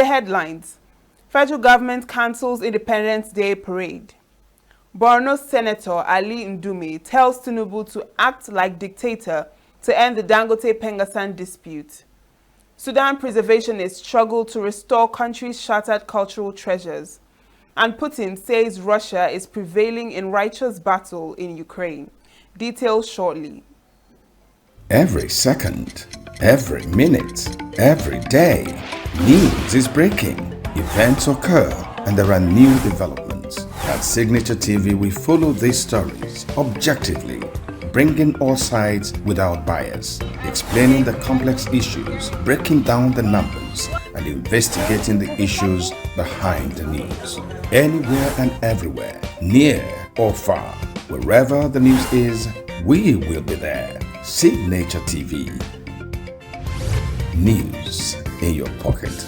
headlines: Federal government cancels Independence Day parade. Borno Senator Ali Ndume tells Tinubu to act like dictator to end the Dangote-Pengassan dispute. Sudan preservationists struggle to restore country's shattered cultural treasures. And Putin says Russia is prevailing in righteous battle in Ukraine. Details shortly. Every second, every minute, every day, news is breaking. Events occur and there are new developments. At Signature TV, we follow these stories objectively, bringing all sides without bias, explaining the complex issues, breaking down the numbers, and investigating the issues behind the news. Anywhere and everywhere, near or far, wherever the news is, we will be there. Signature TV. News in your pocket.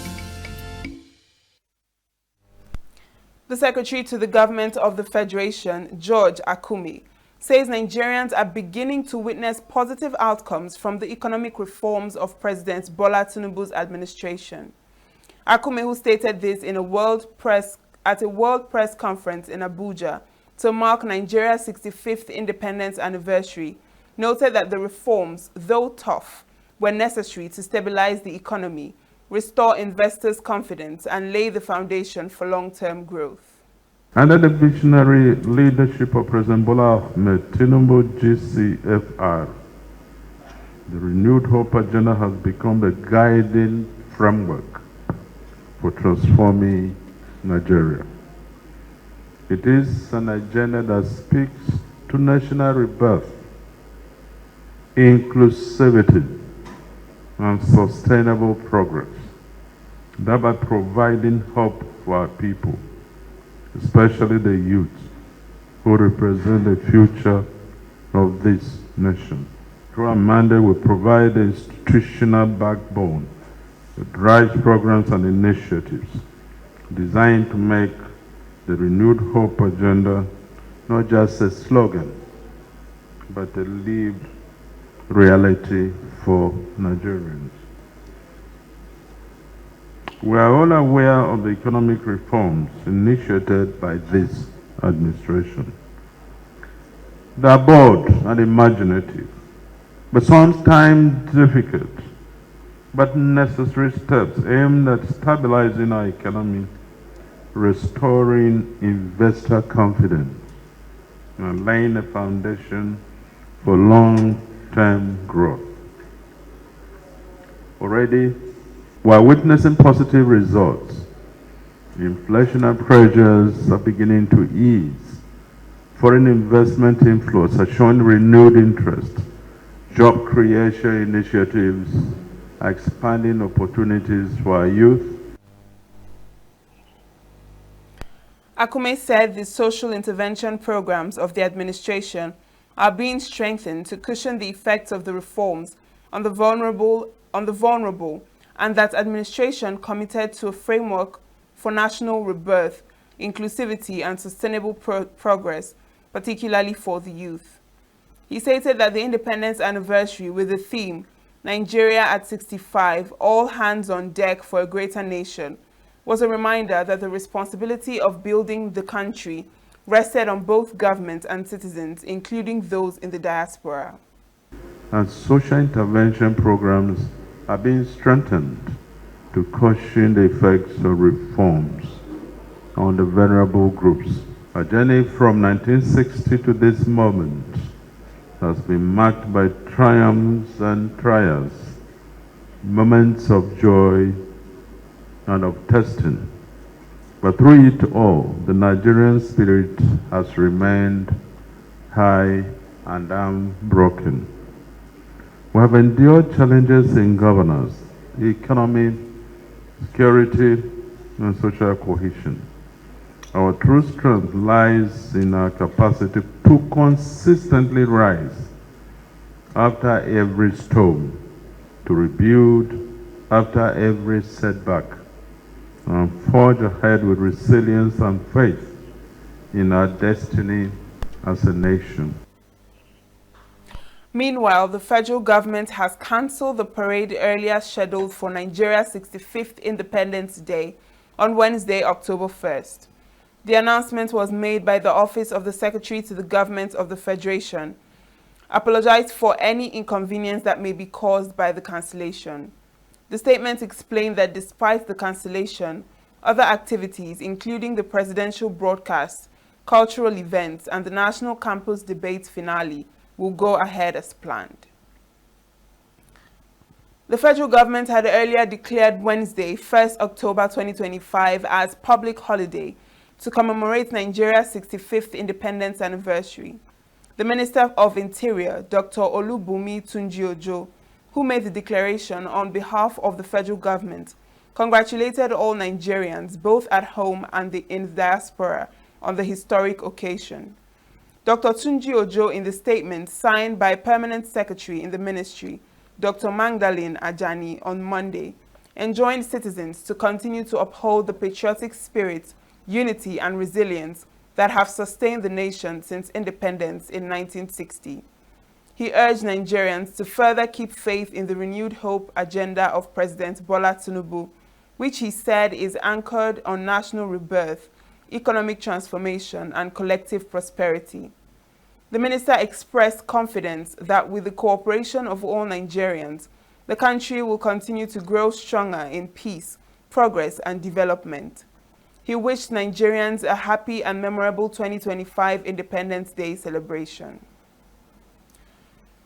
The Secretary to the Government of the Federation, George Akume, says Nigerians are beginning to witness positive outcomes from the economic reforms of President Bola Tinubu's administration. Akume, who stated this in a World Press conference in Abuja to mark Nigeria's 65th independence anniversary, noted that the reforms, though tough, were necessary to stabilize the economy, restore investors' confidence, and lay the foundation for long-term growth. Under the visionary leadership of President Bola Ahmed Tinubu GCFR, the Renewed Hope Agenda has become the guiding framework for transforming Nigeria. It is an agenda that speaks to national rebirth, inclusivity, and sustainable progress, thereby providing hope for our people, especially the youth, who represent the future of this nation. Through our mandate, we provide the institutional backbone that drives programs and initiatives designed to make the Renewed Hope Agenda not just a slogan, but a lived reality for Nigerians. We are all aware of the economic reforms initiated by this administration. They are bold and imaginative, but sometimes difficult, but necessary steps aimed at stabilizing our economy, restoring investor confidence, and laying a foundation for long-term growth. Already, we are witnessing positive results. Inflationary pressures are beginning to ease. Foreign investment inflows are showing renewed interest. Job creation initiatives are expanding opportunities for our youth. Akume said the social intervention programs of the administration are being strengthened to cushion the effects of the reforms on the vulnerable, and that administration committed to a framework for national rebirth, inclusivity, and sustainable progress, particularly for the youth. He stated that the independence anniversary with the theme, Nigeria at 65, all hands on deck for a greater nation, was a reminder that the responsibility of building the country rested on both government and citizens, including those in the diaspora. And social intervention programs are being strengthened to cushion the effects of reforms on the vulnerable groups. A journey from 1960 to this moment has been marked by triumphs and trials, moments of joy and of testing. But through it all, the Nigerian spirit has remained high and unbroken. We have endured challenges in governance, economy, security, and social cohesion. Our true strength lies in our capacity to consistently rise after every storm, to rebuild after every setback, and forge ahead with resilience and faith in our destiny as a nation. Meanwhile, the federal government has cancelled the parade earlier scheduled for Nigeria's 65th Independence Day on Wednesday, October 1st. The announcement was made by the Office of the Secretary to the Government of the Federation, apologized for any inconvenience that may be caused by the cancellation. The statement explained that despite the cancellation, other activities, including the presidential broadcast, cultural events, and the National Campus Debate finale, will go ahead as planned. The federal government had earlier declared Wednesday, 1st October 2025, as public holiday to commemorate Nigeria's 65th independence anniversary. The Minister of Interior, Dr. Olubunmi Tunji-Ojo, who made the declaration on behalf of the federal government, congratulated all Nigerians, both at home and in the diaspora, on the historic occasion. Dr. Tunji-Ojo, in the statement signed by Permanent Secretary in the Ministry, Dr. Magdalene Ajani, on Monday, enjoined citizens to continue to uphold the patriotic spirit, unity, and resilience that have sustained the nation since independence in 1960. He urged Nigerians to further keep faith in the renewed hope agenda of President Bola Tinubu, which he said is anchored on national rebirth, economic transformation, and collective prosperity. The minister expressed confidence that with the cooperation of all Nigerians, the country will continue to grow stronger in peace, progress, and development. He wished Nigerians a happy and memorable 2025 Independence Day celebration.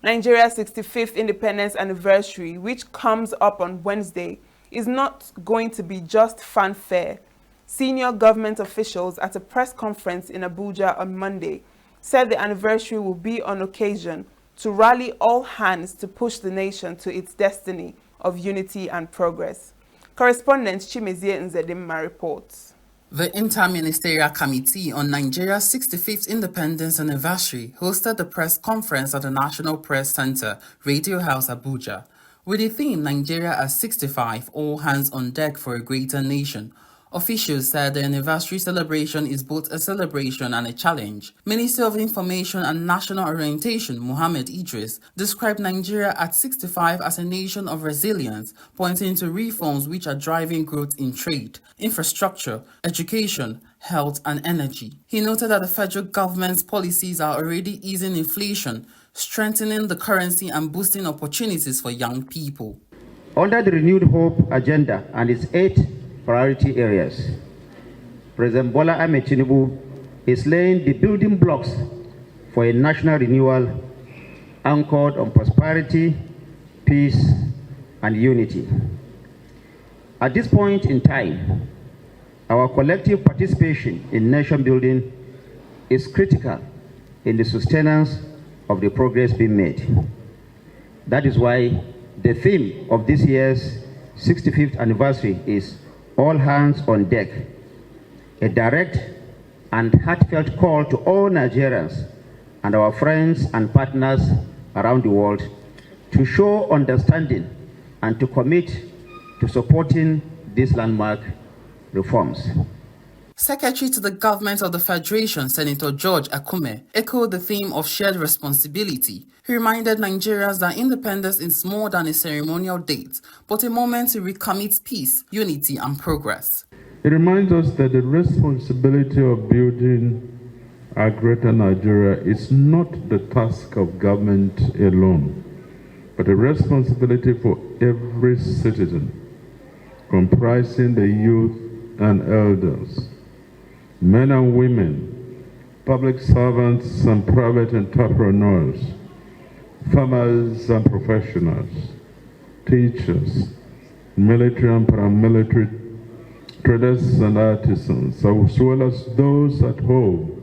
Nigeria's 65th independence anniversary, which comes up on Wednesday, is not going to be just fanfare. Senior government officials at a press conference in Abuja on Monday said the anniversary will be an occasion to rally all hands to push the nation to its destiny of unity and progress. Correspondent Chimezie Nzedimma reports. The Interministerial Committee on Nigeria's 65th Independence Anniversary hosted the press conference at the National Press Center, Radio House, Abuja, with the theme Nigeria at 65, all hands on deck for a greater nation. Officials said the anniversary celebration is both a celebration and a challenge. Minister of Information and National Orientation, Mohammed Idris, described Nigeria at 65 as a nation of resilience, pointing to reforms which are driving growth in trade, infrastructure, education, health, and energy. He noted that the federal government's policies are already easing inflation, strengthening the currency, and boosting opportunities for young people. Under the Renewed Hope agenda and its 8 priority areas, President Bola Ahmed Tinubu is laying the building blocks for a national renewal anchored on prosperity, peace, and unity. At this point in time, our collective participation in nation building is critical in the sustenance of the progress being made. That is why the theme of this year's 65th anniversary is All Hands on Deck, a direct and heartfelt call to all Nigerians and our friends and partners around the world to show understanding and to commit to supporting these landmark reforms. Secretary to the Government of the Federation, Senator George Akume, echoed the theme of shared responsibility. He reminded Nigerians that independence is more than a ceremonial date, but a moment to recommit peace, unity, and progress. It reminds us that the responsibility of building a greater Nigeria is not the task of government alone, but a responsibility for every citizen, comprising the youth and elders, men and women, public servants and private entrepreneurs, farmers and professionals, teachers, military and paramilitary, traders and artisans, as well as those at home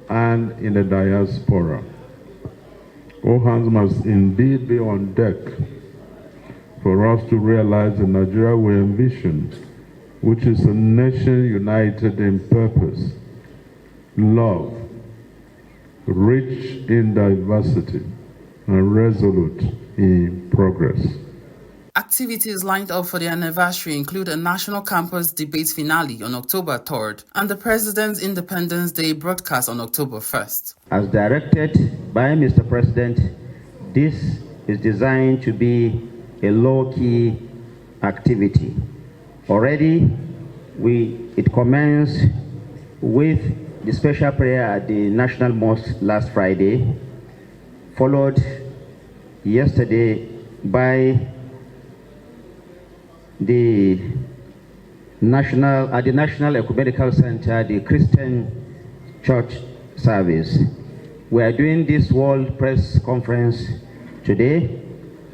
and in the diaspora. All hands must indeed be on deck for us to realize the Nigeria we envision, which is a nation united in purpose, love, rich in diversity, and resolute in progress. Activities lined up for the anniversary include a national campus debate finale on October 3rd and the President's Independence Day broadcast on October 1st. As directed by Mr. President, This is designed to be a low-key activity. Already, it commenced with the special prayer at the National Mosque last Friday, followed yesterday by the National Ecumenical Center, the Christian Church service. We are doing this World Press Conference today,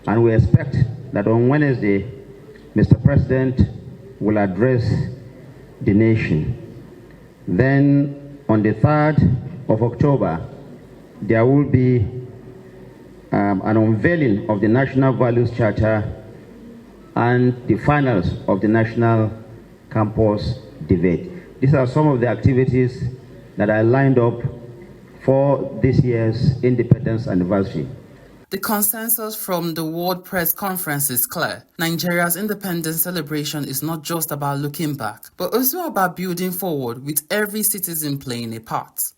and we expect that on Wednesday, Mr. President will address the nation. Then on the 3rd of October, there will be an unveiling of the National Values Charter and the finals of the National Campus Debate. These are some of the activities that are lined up for this year's Independence Anniversary. The consensus from the World Press Conference is clear. Nigeria's independence celebration is not just about looking back, but also about building forward with every citizen playing a part.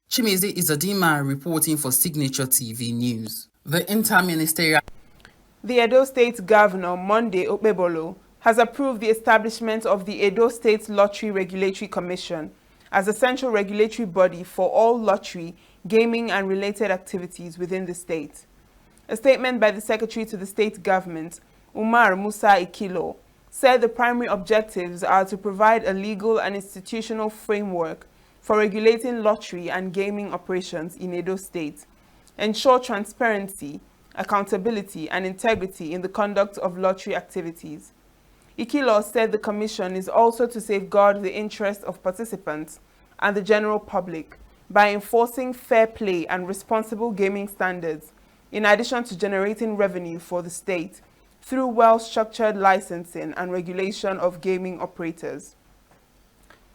Chimeze Izadima reporting for Signature TV News. The Interministerial The Edo State Governor, Monday Okpebolo, has approved the establishment of the Edo State Lottery Regulatory Commission as a central regulatory body for all lottery, gaming and related activities within the state. A statement by the Secretary to the State Government, Umar Musa Ikilo, said the primary objectives are to provide a legal and institutional framework for regulating lottery and gaming operations in Edo State, ensure transparency, accountability, and integrity in the conduct of lottery activities. Ikilo said the commission is also to safeguard the interests of participants and the general public by enforcing fair play and responsible gaming standards, in addition to generating revenue for the state through well-structured licensing and regulation of gaming operators.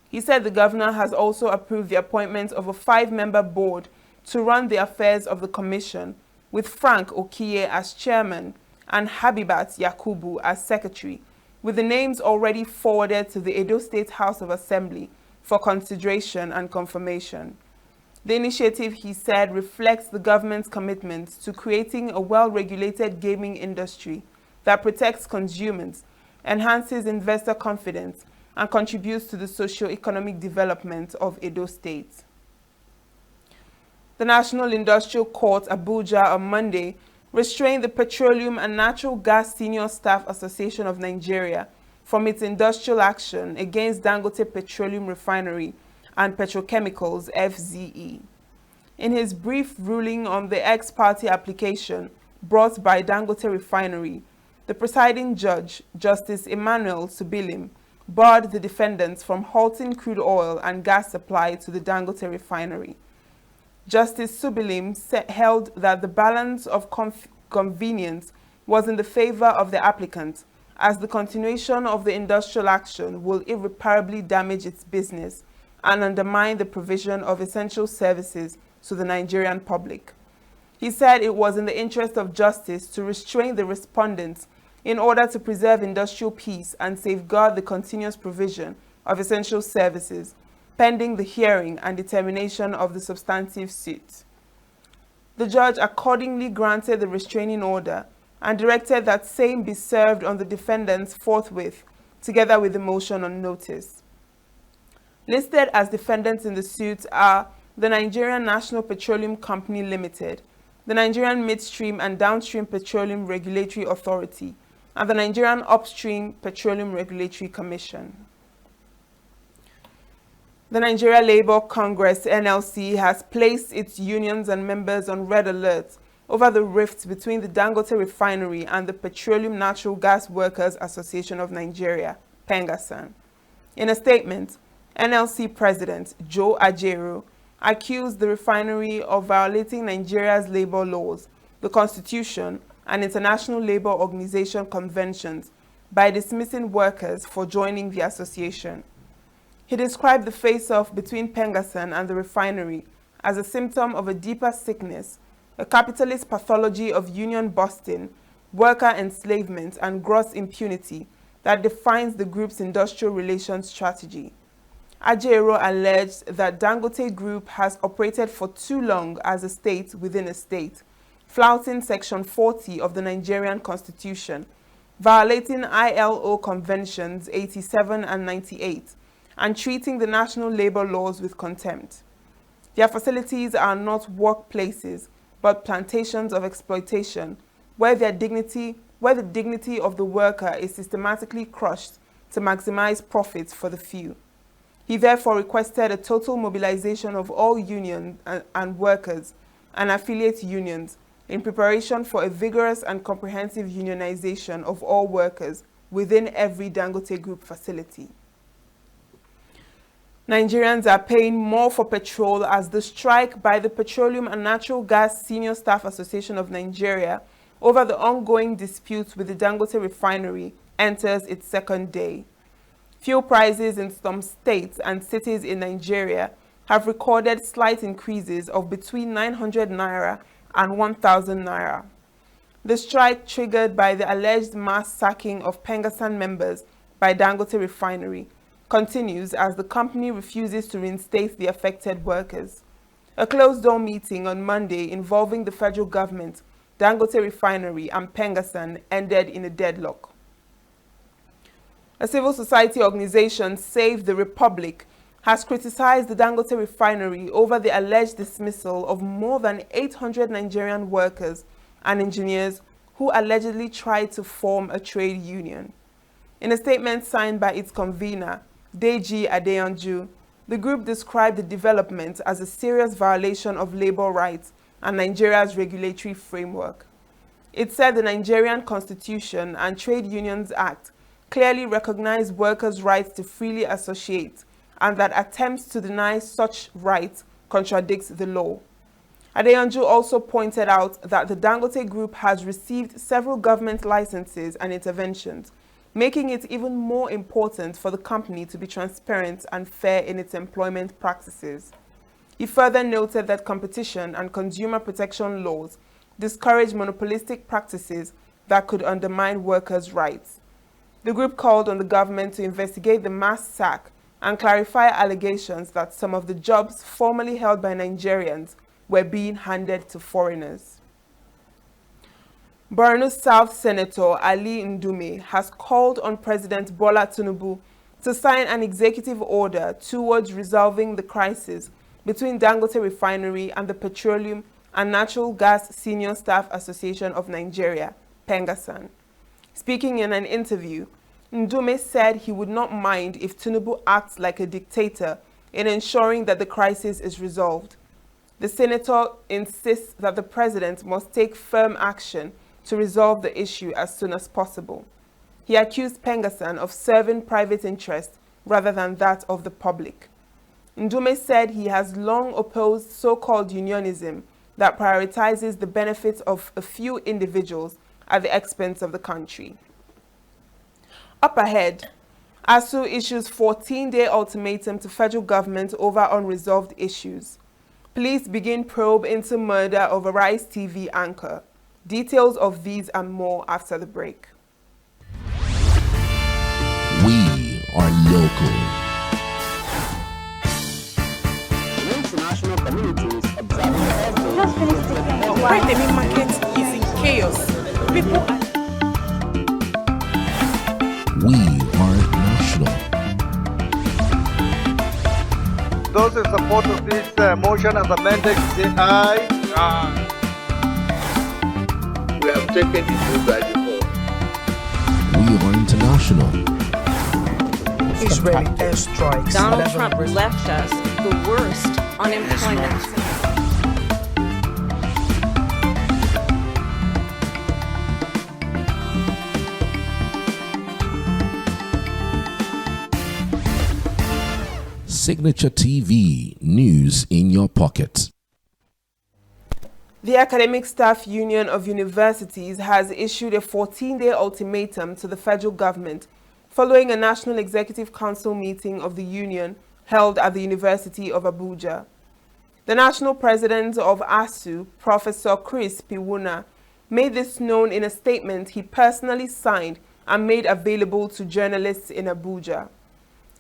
He said the governor has also approved the appointment of a 5-member board to run the affairs of the commission, with Frank Okiye as chairman and Habibat Yakubu as secretary, with the names already forwarded to the Edo State House of Assembly for consideration and confirmation. The initiative, he said, reflects the government's commitment to creating a well-regulated gaming industry that protects consumers, enhances investor confidence, and contributes to the socio-economic development of Edo State. The National Industrial Court, Abuja, on Monday, restrained the Petroleum and Natural Gas Senior Staff Association of Nigeria from its industrial action against Dangote Petroleum Refinery and Petrochemicals, FZE. In his brief ruling on the ex-parte application brought by Dangote Refinery, the presiding judge, Justice Emmanuel Subilim, barred the defendants from halting crude oil and gas supply to the Dangote Refinery. Justice Subilim held that the balance of convenience was in the favor of the applicant, as the continuation of the industrial action will irreparably damage its business and undermine the provision of essential services to the Nigerian public. He said it was in the interest of justice to restrain the respondents in order to preserve industrial peace and safeguard the continuous provision of essential services, pending the hearing and determination of the substantive suit. The judge accordingly granted the restraining order and directed that same be served on the defendants forthwith, together with the motion on notice. Listed as defendants in the suit are the Nigerian National Petroleum Company Limited, the Nigerian Midstream and Downstream Petroleum Regulatory Authority, and the Nigerian Upstream Petroleum Regulatory Commission. The Nigeria Labour Congress, NLC, has placed its unions and members on red alert over the rift between the Dangote Refinery and the Petroleum Natural Gas Workers Association of Nigeria, PENGASAN. In a statement, NLC President Joe Ajero accused the refinery of violating Nigeria's labor laws, the Constitution, and International Labour Organization conventions by dismissing workers for joining the association. He described the face-off between PENGASAN and the refinery as a symptom of a deeper sickness, a capitalist pathology of union busting, worker enslavement, and gross impunity that defines the group's industrial relations strategy. Ajero alleged that Dangote Group has operated for too long as a state within a state, flouting Section 40 of the Nigerian Constitution, violating ILO Conventions 87 and 98, and treating the national labor laws with contempt. Their facilities are not workplaces, but plantations of exploitation, where the dignity of the worker is systematically crushed to maximize profits for the few. He therefore requested a total mobilization of all unions and workers and affiliate unions in preparation for a vigorous and comprehensive unionization of all workers within every Dangote Group facility. Nigerians are paying more for petrol as the strike by the Petroleum and Natural Gas Senior Staff Association of Nigeria over the ongoing dispute with the Dangote refinery enters its second day. Fuel prices in some states and cities in Nigeria have recorded slight increases of between 900 naira and 1,000 naira. The strike, triggered by the alleged mass sacking of Pengasan members by Dangote refinery, continues as the company refuses to reinstate the affected workers. A closed-door meeting on Monday involving the federal government, Dangote refinery and Pengasan ended in a deadlock. A civil society organization, Save the Republic, has criticized the Dangote refinery over the alleged dismissal of more than 800 Nigerian workers and engineers who allegedly tried to form a trade union. In a statement signed by its convener, Deji Adeyanju, the group described the development as a serious violation of labor rights and Nigeria's regulatory framework. It said the Nigerian Constitution and Trade Unions Act clearly recognize workers' rights to freely associate, and that attempts to deny such rights contradicts the law. Adeyanju also pointed out that the Dangote Group has received several government licenses and interventions, making it even more important for the company to be transparent and fair in its employment practices. He further noted that competition and consumer protection laws discourage monopolistic practices that could undermine workers' rights. The group called on the government to investigate the mass sack and clarify allegations that some of the jobs formerly held by Nigerians were being handed to foreigners. Borno South Senator Ali Ndume has called on President Bola Tinubu to sign an executive order towards resolving the crisis between Dangote Refinery and the Petroleum and Natural Gas Senior Staff Association of Nigeria, Pengasan. Speaking in an interview, Ndume said he would not mind if Tinubu acts like a dictator in ensuring that the crisis is resolved. The senator insists that the president must take firm action to resolve the issue as soon as possible. He accused Pengasan of serving private interests rather than that of the public. Ndume said he has long opposed so-called unionism that prioritizes the benefits of a few individuals at the expense of the country. Up ahead, ASU issues 14-day ultimatum to federal government over unresolved issues. Police begin probe into murder of a Rise TV anchor. Details of these and more after the break. We are local. International communities observe Why the main market is in chaos. People are... We are national. Those in support of this motion as amended, say aye. Aye. We have taken the vote by default. We are international. Israeli airstrikes. Donald Trump left us the worst unemployment. Signature TV, news in your pocket. The Academic Staff Union of Universities has issued a 14-day ultimatum to the federal government following a National Executive Council meeting of the union held at the University of Abuja. The national president of ASU, Professor Chris Piwuna, made this known in a statement he personally signed and made available to journalists in Abuja.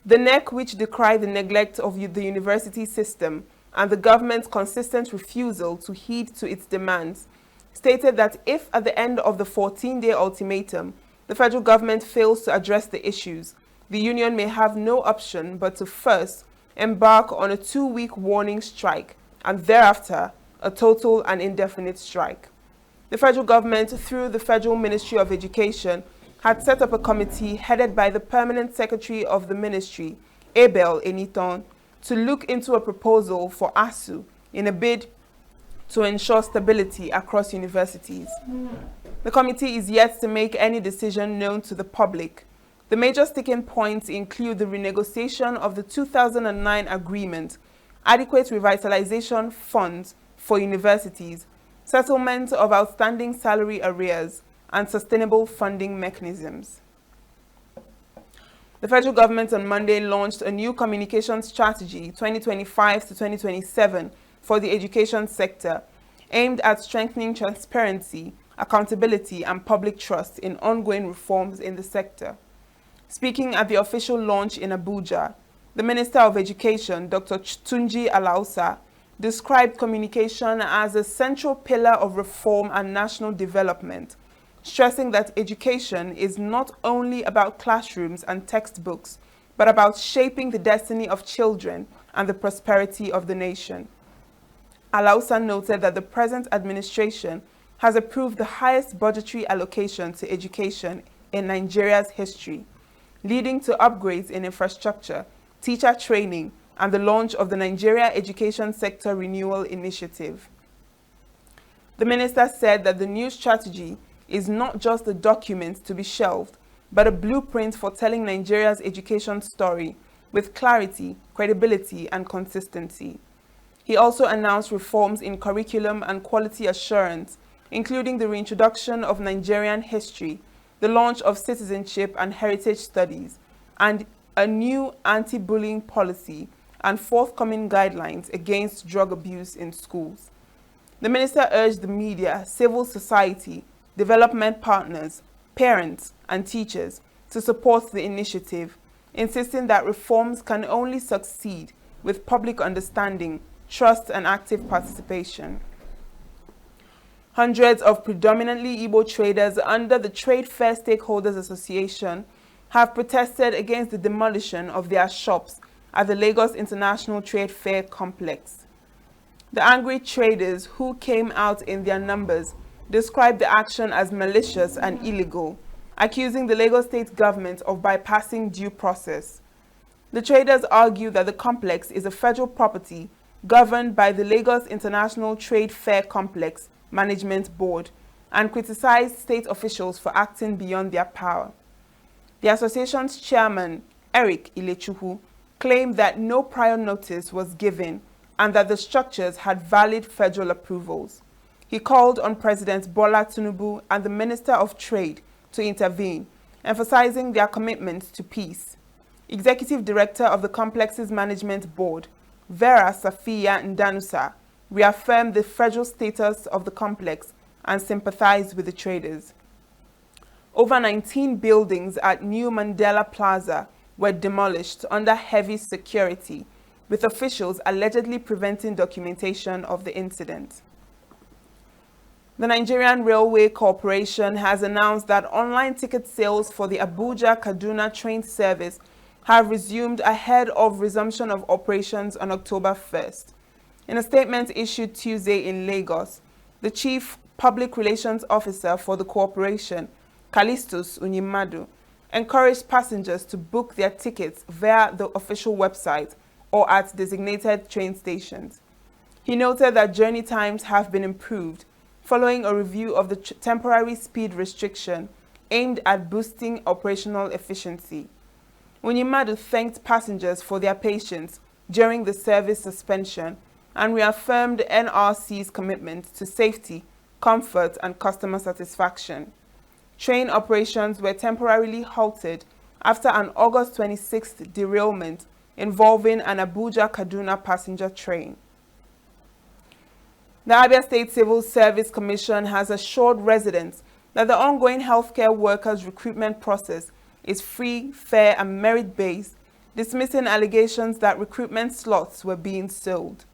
The NEC, which decried the neglect of the university system and the government's consistent refusal to heed to its demands, stated that if at the end of the 14-day ultimatum, the federal government fails to address the issues, the union may have no option but to first embark on a 2-week warning strike and thereafter a total and indefinite strike. The federal government, through the Federal Ministry of Education, had set up a committee headed by the Permanent Secretary of the Ministry, Abel Eniton, to look into a proposal for ASU in a bid to ensure stability across universities. The committee is yet to make any decision known to the public. The major sticking points include the renegotiation of the 2009 agreement, adequate revitalization funds for universities, settlement of outstanding salary arrears, and sustainable funding mechanisms. The federal government on Monday launched a new communication strategy 2025 to 2027 for the education sector, aimed at strengthening transparency, accountability, and public trust in ongoing reforms in the sector. Speaking at the official launch in Abuja, the Minister of Education, Dr. Tunji Alausa, described communication as a central pillar of reform and national development, stressing that education is not only about classrooms and textbooks, but about shaping the destiny of children and the prosperity of the nation. Alausa noted that the present administration has approved the highest budgetary allocation to education in Nigeria's history, leading to upgrades in infrastructure, teacher training, and the launch of the Nigeria Education Sector Renewal Initiative. The minister said that the new strategy is not just a document to be shelved, but a blueprint for telling Nigeria's education story with clarity, credibility, and consistency. He also announced reforms in curriculum and quality assurance, including the reintroduction of Nigerian history, the launch of citizenship and heritage studies, and a new anti-bullying policy and forthcoming guidelines against drug abuse in schools. The minister urged the media, civil society, development partners, parents, and teachers to support the initiative, insisting that reforms can only succeed with public understanding, trust, and active participation. Hundreds of predominantly Igbo traders under the Trade Fair Stakeholders Association have protested against the demolition of their shops at the Lagos International Trade Fair complex. The angry traders, who came out in their numbers, described the action as malicious and illegal, accusing the Lagos state government of bypassing due process. The traders argue that the complex is a federal property governed by the Lagos International Trade Fair Complex Management Board and criticized state officials for acting beyond their power. The association's chairman, Eric Ilechuhu, claimed that no prior notice was given and that the structures had valid federal approvals. He called on President Bola Tinubu and the Minister of Trade to intervene, emphasizing their commitment to peace. Executive Director of the complex's management board, Vera Safiya Ndanusa, reaffirmed the federal status of the complex and sympathized with the traders. Over 19 buildings at New Mandela Plaza were demolished under heavy security, with officials allegedly preventing documentation of the incident. The Nigerian Railway Corporation has announced that online ticket sales for the Abuja-Kaduna train service have resumed ahead of resumption of operations on October 1st. In a statement issued Tuesday in Lagos, the Chief Public Relations Officer for the corporation, Callistus Unyimadu, encouraged passengers to book their tickets via the official website or at designated train stations. He noted that journey times have been improved following a review of the temporary speed restriction aimed at boosting operational efficiency. Unyimadu thanked passengers for their patience during the service suspension and reaffirmed NRC's commitment to safety, comfort, and customer satisfaction. Train operations were temporarily halted after an August 26th derailment involving an Abuja-Kaduna passenger train. The Abia State Civil Service Commission has assured residents that the ongoing healthcare workers' recruitment process is free, fair, and merit-based, dismissing allegations that recruitment slots were being sold.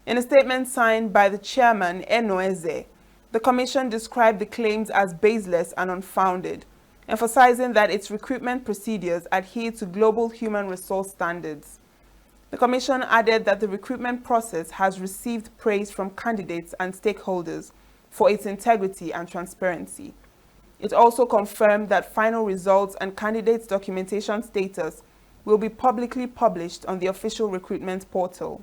In a statement signed by the chairman, Enoeze, The Commission described the claims as baseless and unfounded, emphasizing that its recruitment procedures adhere to global human resource standards. The Commission added that the recruitment process has received praise from candidates and stakeholders for its integrity and transparency. It also confirmed that final results and candidates' documentation status will be publicly published on the official recruitment portal.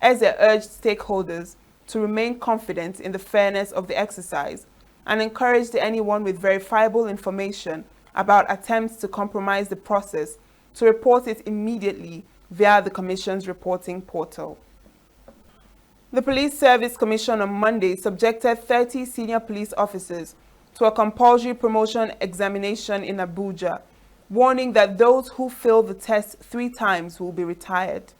Eze urged stakeholders to remain confident in the fairness of the exercise and encouraged anyone with verifiable information about attempts to compromise the process to report it immediately via the Commission's reporting portal. The Police Service Commission on Monday subjected 30 senior police officers to a compulsory promotion examination in Abuja, warning that those who fail the test 3 times will be retired.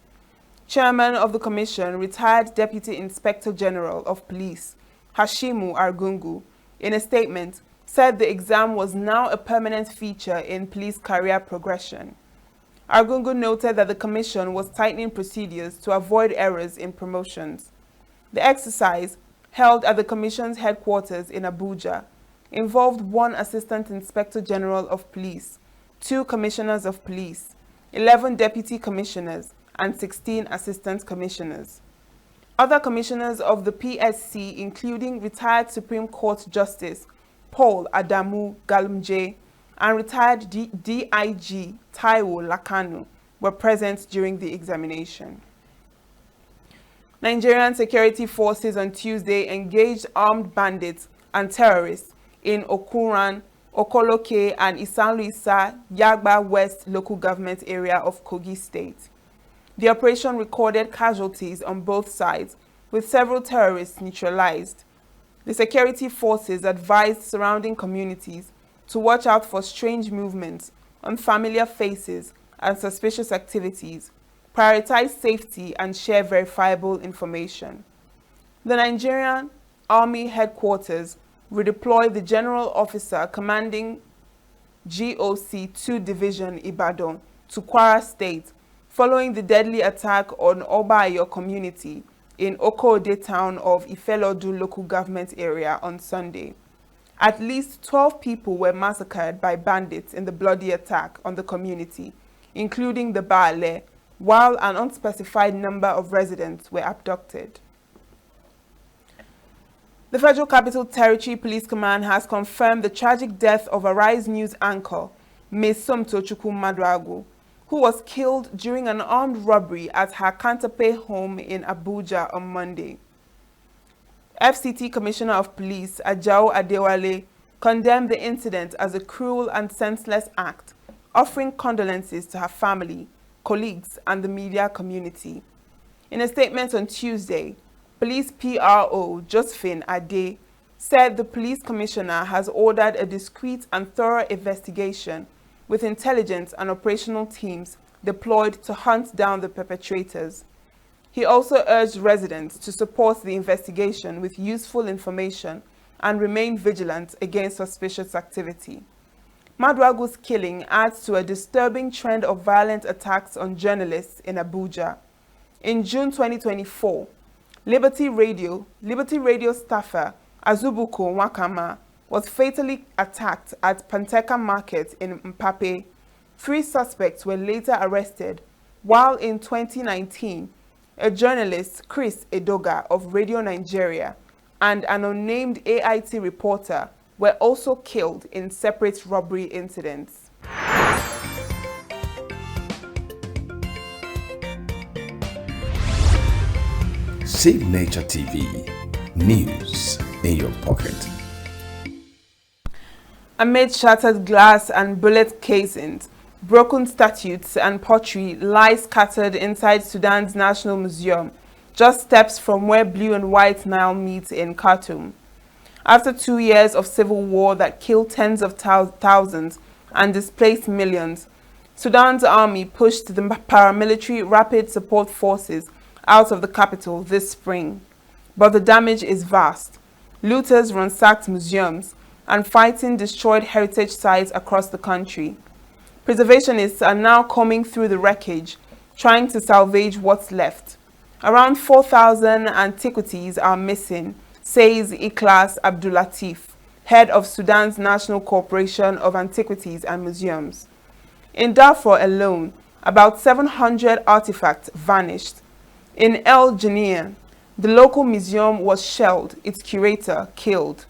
Chairman of the Commission, retired Deputy Inspector General of Police, Hashimu Argungu, in a statement, said the exam was now a permanent feature in police career progression. Argungu noted that the Commission was tightening procedures to avoid errors in promotions. The exercise, held at the Commission's headquarters in Abuja, involved 1 Assistant Inspector General of Police, 2 Commissioners of Police, 11 Deputy Commissioners, and 16 Assistant Commissioners. Other commissioners of the PSC, including retired Supreme Court Justice Paul Adamu Galumje and retired DIG Taiwo Lakanu, were present during the examination. Nigerian security forces on Tuesday engaged armed bandits and terrorists in Okuran, Okoloke, and Isanluisa, Yagba West local government area of Kogi State. The operation recorded casualties on both sides, with several terrorists neutralized. The security forces advised surrounding communities to watch out for strange movements, unfamiliar faces, and suspicious activities, prioritize safety, and share verifiable information. The Nigerian Army Headquarters redeployed the General Officer commanding GOC 2 Division Ibadan to Kwara State following the deadly attack on Obayo community in Okode town of Ifelodu local government area on Sunday. At least 12 people were massacred by bandits in the bloody attack on the community, including the Baale, while an unspecified number of residents were abducted. The Federal Capital Territory Police Command has confirmed the tragic death of Arise News anchor, Ms. Somtochukwu Maduagu, who was killed during an armed robbery at her Kantape home in Abuja on Monday. FCT Commissioner of Police, Ajao Adewale, condemned the incident as a cruel and senseless act, offering condolences to her family, colleagues, and the media community. In a statement on Tuesday, Police PRO Josephine Ade said the police commissioner has ordered a discreet and thorough investigation with intelligence and operational teams deployed to hunt down the perpetrators. He also urged residents to support the investigation with useful information and remain vigilant against suspicious activity. Maduagu's killing adds to a disturbing trend of violent attacks on journalists in Abuja. In June 2024, Liberty Radio staffer Azubuko Wakama was fatally attacked at Panteka Market in Mpape. 3 suspects were later arrested, while in 2019, a journalist, Chris Edoga of Radio Nigeria, and an unnamed AIT reporter were also killed in separate robbery incidents. Signature TV, news in your pocket. Amid shattered glass and bullet casings, broken statues and pottery lie scattered inside Sudan's National Museum, just steps from where blue and white Nile meet in Khartoum. After 2 years of civil war that killed tens of thousands and displaced millions, Sudan's army pushed the paramilitary Rapid Support Forces out of the capital this spring. But the damage is vast. Looters ransacked museums, and fighting destroyed heritage sites across the country. Preservationists are now combing through the wreckage, trying to salvage what's left. Around 4,000 antiquities are missing, says Ikhlas Abdulatif, head of Sudan's National Corporation of Antiquities and Museums. In Darfur alone, about 700 artifacts vanished. In El Geneir, the local museum was shelled, its curator killed.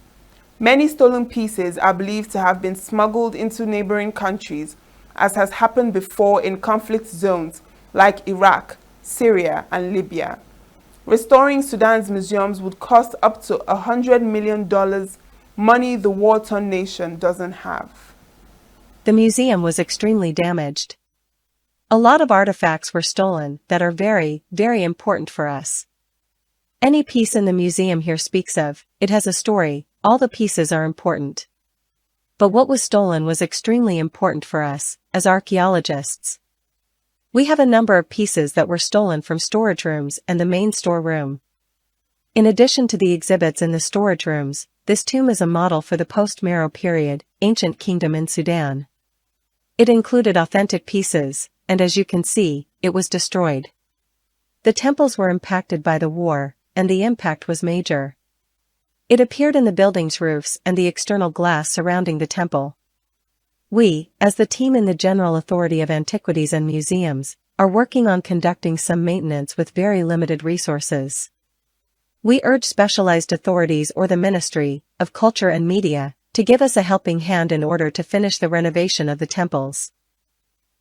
Many stolen pieces are believed to have been smuggled into neighboring countries, as has happened before in conflict zones like Iraq, Syria, and Libya. Restoring Sudan's museums would cost up to $100 million, money the war-torn nation doesn't have. The museum was extremely damaged. A lot of artifacts were stolen that are very, very important for us. Any piece in the museum here speaks of, it has a story, all the pieces are important. But what was stolen was extremely important for us, as archaeologists. We have a number of pieces that were stolen from storage rooms and the main storeroom. In addition to the exhibits in the storage rooms, this tomb is a model for the post-Mero period, ancient kingdom in Sudan. It included authentic pieces, and as you can see, it was destroyed. The temples were impacted by the war, and the impact was major. It appeared in the building's roofs and the external glass surrounding the temple. We, as the team in the General Authority of Antiquities and Museums, are working on conducting some maintenance with very limited resources. We urge specialized authorities or the Ministry of Culture and Media to give us a helping hand in order to finish the renovation of the temples.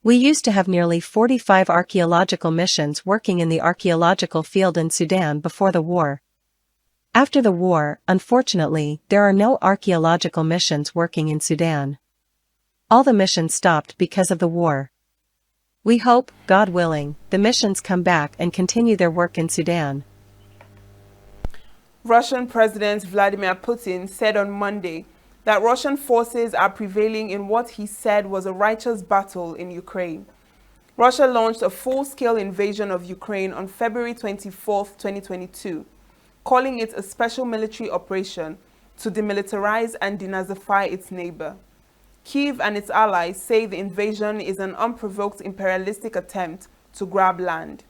We used to have nearly 45 archaeological missions working in the archaeological field in Sudan before the war. After the war, unfortunately, there are no archaeological missions working in Sudan. All the missions stopped because of the war. We hope, God willing, the missions come back and continue their work in Sudan. Russian President Vladimir Putin said on Monday that Russian forces are prevailing in what he said was a righteous battle in Ukraine. Russia launched a full-scale invasion of Ukraine on February 24, 2022, calling it a special military operation to demilitarize and denazify its neighbor. Kyiv and its allies say the invasion is an unprovoked imperialistic attempt to grab land.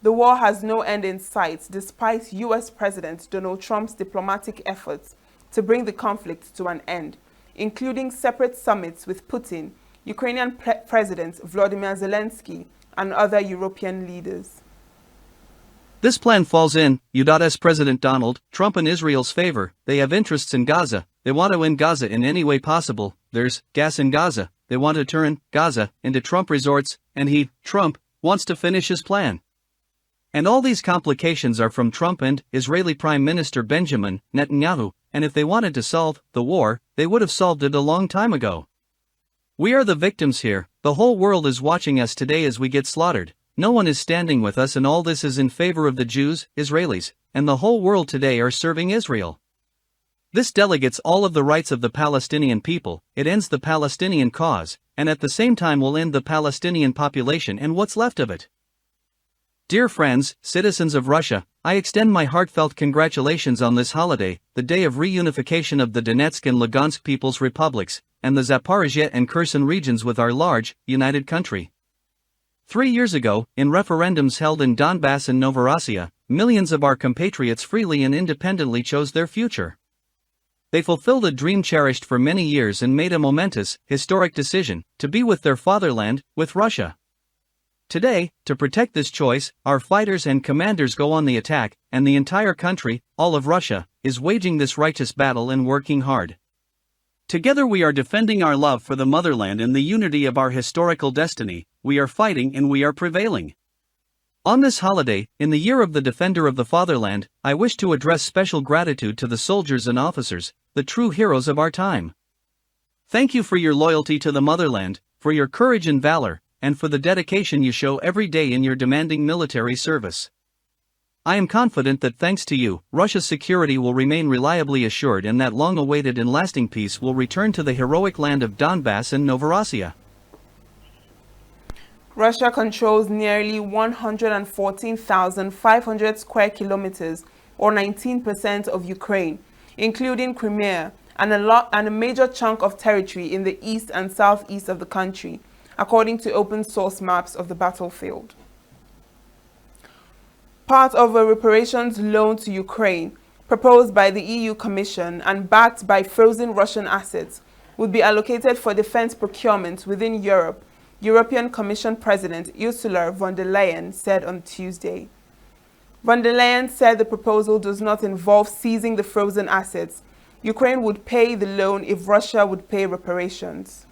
The war has no end in sight despite US President Donald Trump's diplomatic efforts to bring the conflict to an end, including separate summits with Putin, Ukrainian President Volodymyr Zelensky, and other European leaders. This plan falls in U.S. President Donald Trump and Israel's favor. They have interests in Gaza. They want to win Gaza in any way possible. There's gas in Gaza. They want to turn Gaza into Trump resorts, and Trump, wants to finish his plan. And all these complications are from Trump and Israeli Prime Minister Benjamin Netanyahu, and if they wanted to solve the war, they would have solved it a long time ago. We are the victims here. The whole world is watching us today as we get slaughtered. No one is standing with us, and all this is in favor of the Jews, Israelis, and the whole world today are serving Israel. This delegates all of the rights of the Palestinian people, it ends the Palestinian cause, and at the same time will end the Palestinian population and what's left of it. Dear friends, citizens of Russia, I extend my heartfelt congratulations on this holiday, the day of reunification of the Donetsk and Lugansk People's Republics, and the Zaporizhia and Kherson regions with our large, united country. 3 years ago, in referendums held in Donbass and Novorossiya, millions of our compatriots freely and independently chose their future. They fulfilled a dream cherished for many years and made a momentous, historic decision to be with their fatherland, with Russia. Today, to protect this choice, our fighters and commanders go on the attack, and the entire country, all of Russia, is waging this righteous battle and working hard. Together we are defending our love for the motherland and the unity of our historical destiny. We are fighting and we are prevailing. On this holiday, in the year of the Defender of the Fatherland, I wish to address special gratitude to the soldiers and officers, the true heroes of our time. Thank you for your loyalty to the motherland, for your courage and valor, and for the dedication you show every day in your demanding military service. I am confident that thanks to you, Russia's security will remain reliably assured and that long-awaited and lasting peace will return to the heroic land of Donbass and Novorossiya. Russia controls nearly 114,500 square kilometers, or 19% of Ukraine, including Crimea, and a major chunk of territory in the east and southeast of the country, according to open-source maps of the battlefield. Part of a reparations loan to Ukraine, proposed by the EU Commission and backed by frozen Russian assets, would be allocated for defense procurement within Europe, European Commission President Ursula von der Leyen said on Tuesday. Von der Leyen said the proposal does not involve seizing the frozen assets. Ukraine would pay the loan if Russia would pay reparations.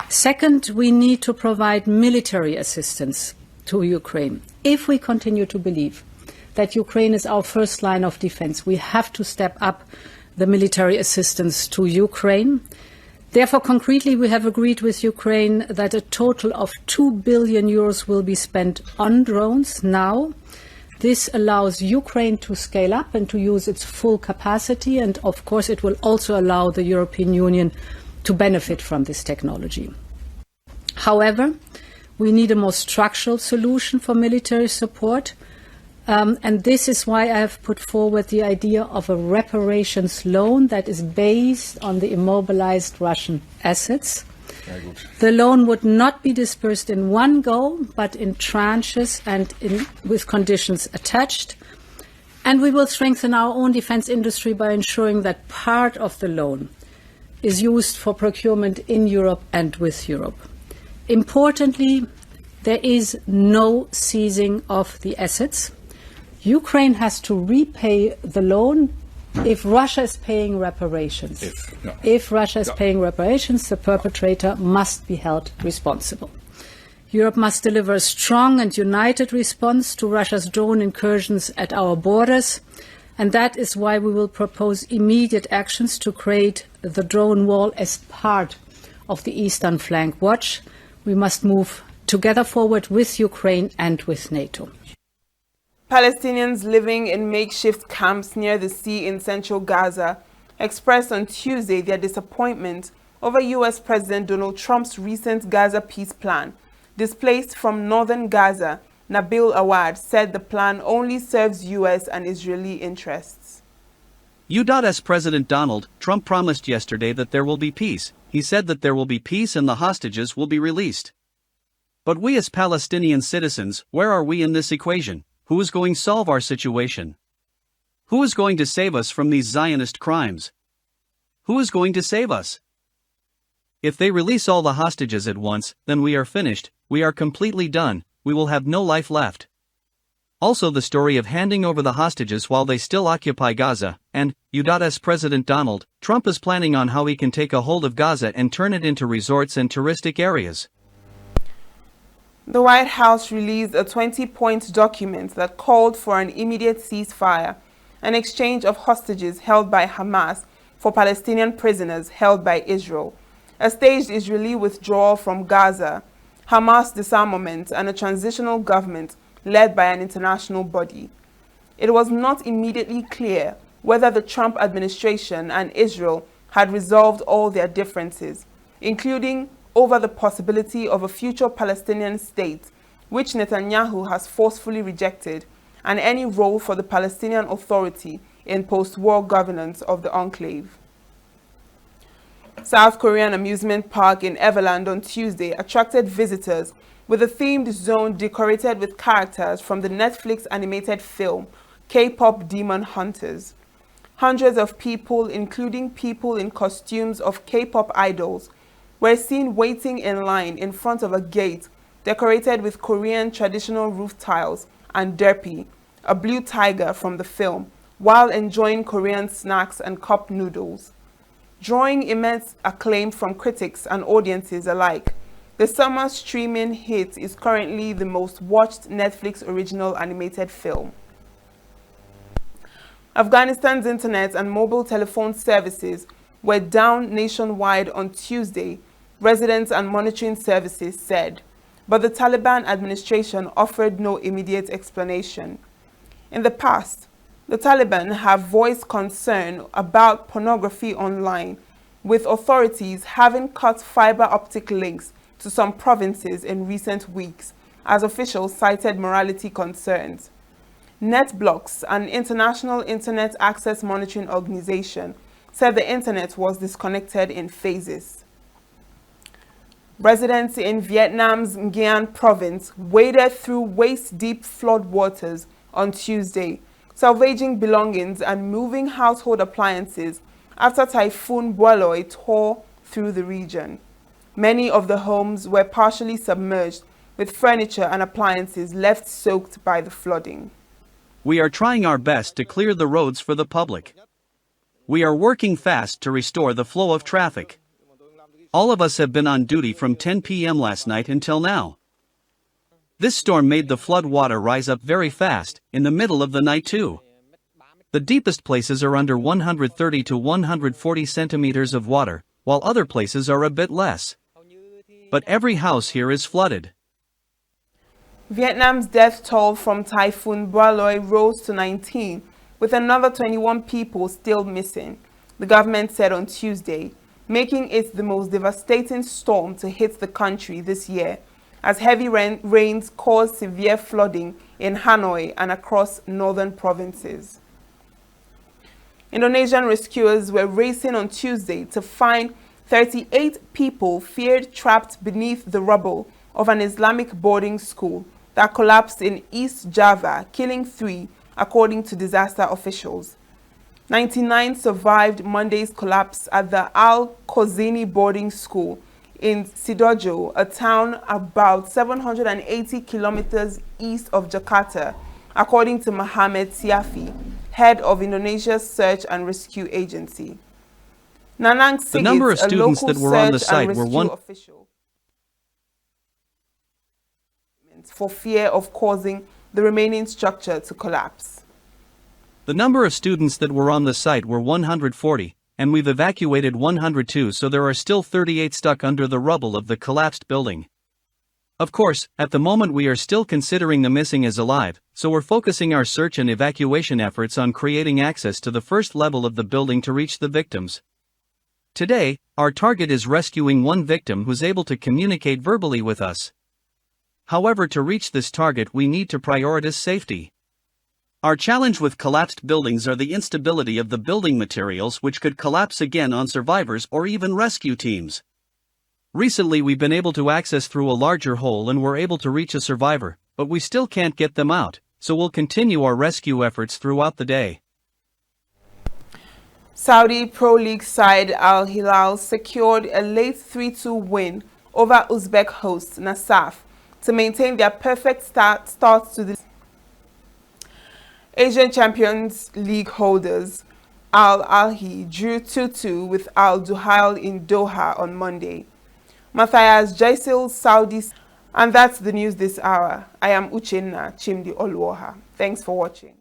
Second, we need to provide military assistance to Ukraine. If we continue to believe that Ukraine is our first line of defense, we have to step up the military assistance to Ukraine. Therefore, concretely, we have agreed with Ukraine that a total of 2 billion euros will be spent on drones now. This allows Ukraine to scale up and to use its full capacity, and of course it will also allow the European Union to benefit from this technology. However, we need a more structural solution for military support, and this is why I have put forward the idea of a reparations loan that is based on the immobilized Russian assets. The loan would not be dispersed in one go, but in tranches and with conditions attached. And we will strengthen our own defense industry by ensuring that part of the loan is used for procurement in Europe and with Europe. Importantly, there is no seizing of the assets. Ukraine has to repay the loan if Russia is paying reparations. If Russia is paying reparations, the perpetrator must be held responsible. Europe must deliver a strong and united response to Russia's drone incursions at our borders, and that is why we will propose immediate actions to create the drone wall as part of the Eastern Flank Watch. We must move together forward with Ukraine and with NATO. Palestinians living in makeshift camps near the sea in central Gaza expressed on Tuesday their disappointment over U.S. President Donald Trump's recent Gaza peace plan. Displaced from northern Gaza, Nabil Awad said the plan only serves U.S. and Israeli interests. U.S. President Donald Trump promised yesterday that there will be peace. He said that there will be peace and the hostages will be released. But we as Palestinian citizens, where are we in this equation? Who is going to solve our situation? Who is going to save us from these Zionist crimes? Who is going to save us? If they release all the hostages at once, then we are finished, we are completely done, we will have no life left. Also the story of handing over the hostages while they still occupy Gaza, and U.S. President Donald Trump is planning on how he can take a hold of Gaza and turn it into resorts and touristic areas. The White House released a 20-point document that called for an immediate ceasefire, an exchange of hostages held by Hamas for Palestinian prisoners held by Israel, a staged Israeli withdrawal from Gaza, Hamas disarmament, and a transitional government led by an international body. It was not immediately clear whether the Trump administration and Israel had resolved all their differences, including over the possibility of a future Palestinian state, which Netanyahu has forcefully rejected, and any role for the Palestinian Authority in post-war governance of the enclave. South Korean amusement park in Everland on Tuesday attracted visitors with a themed zone decorated with characters from the Netflix animated film K-pop Demon Hunters. Hundreds of people, including people in costumes of K-pop idols, were seen waiting in line in front of a gate decorated with Korean traditional roof tiles and derpi, a blue tiger from the film, while enjoying Korean snacks and cup noodles. Drawing immense acclaim from critics and audiences alike, the summer streaming hit is currently the most watched Netflix original animated film. Afghanistan's internet and mobile telephone services were down nationwide on Tuesday, residents and monitoring services said, but the Taliban administration offered no immediate explanation. In the past, the Taliban have voiced concern about pornography online, with authorities having cut fiber optic links to some provinces in recent weeks, as officials cited morality concerns. NetBlocks, an international internet access monitoring organization, said the internet was disconnected in phases. Residents in Vietnam's Nguyen province waded through waist-deep floodwaters on Tuesday salvaging belongings and moving household appliances after Typhoon Boiloy tore through the region. Many of the homes were partially submerged, with furniture and appliances left soaked by the flooding. We are trying our best to clear the roads for the public. We are working fast to restore the flow of traffic. All of us have been on duty from 10 p.m. last night until now. This storm made the flood water rise up very fast, in the middle of the night too. The deepest places are under 130 to 140 centimeters of water, while other places are a bit less. But every house here is flooded. Vietnam's death toll from Typhoon Boiloy rose to 19, with another 21 people still missing, the government said on Tuesday, making it the most devastating storm to hit the country this year, as heavy rains caused severe flooding in Hanoi and across northern provinces. Indonesian rescuers were racing on Tuesday to find 38 people feared trapped beneath the rubble of an Islamic boarding school that collapsed in East Java, killing 3, according to disaster officials. 99 survived Monday's collapse at the Al-Khozini boarding school in Sidoarjo, a town about 780 kilometers east of Jakarta, according to Mohamed Siafi, head of Indonesia's search and rescue agency. Nanang Sigit, the number of students that were on the site were one official for fear of causing the remaining structure to collapse. The number of students that were on the site were 140, and we've evacuated 102, so there are still 38 stuck under the rubble of the collapsed building. Of course, at the moment we are still considering the missing as alive, so we're focusing our search and evacuation efforts on creating access to the first level of the building to reach the victims. Today, our target is rescuing one victim who's able to communicate verbally with us. However, to reach this target we need to prioritize safety. Our challenge with collapsed buildings are the instability of the building materials, which could collapse again on survivors or even rescue teams. Recently we've been able to access through a larger hole and were able to reach a survivor, but we still can't get them out, so we'll continue our rescue efforts throughout the day. Saudi Pro League side Al Hilal secured a late 3-2 win over Uzbek host Nasaf to maintain their perfect start to the Asian Champions League holders. Al Ahly drew 2-2 with Al Duhail in Doha on Monday. Matthias Jaisil, Saudi. And that's the news this hour. I am Uchenna Chimdi Olwoha. Thanks for watching.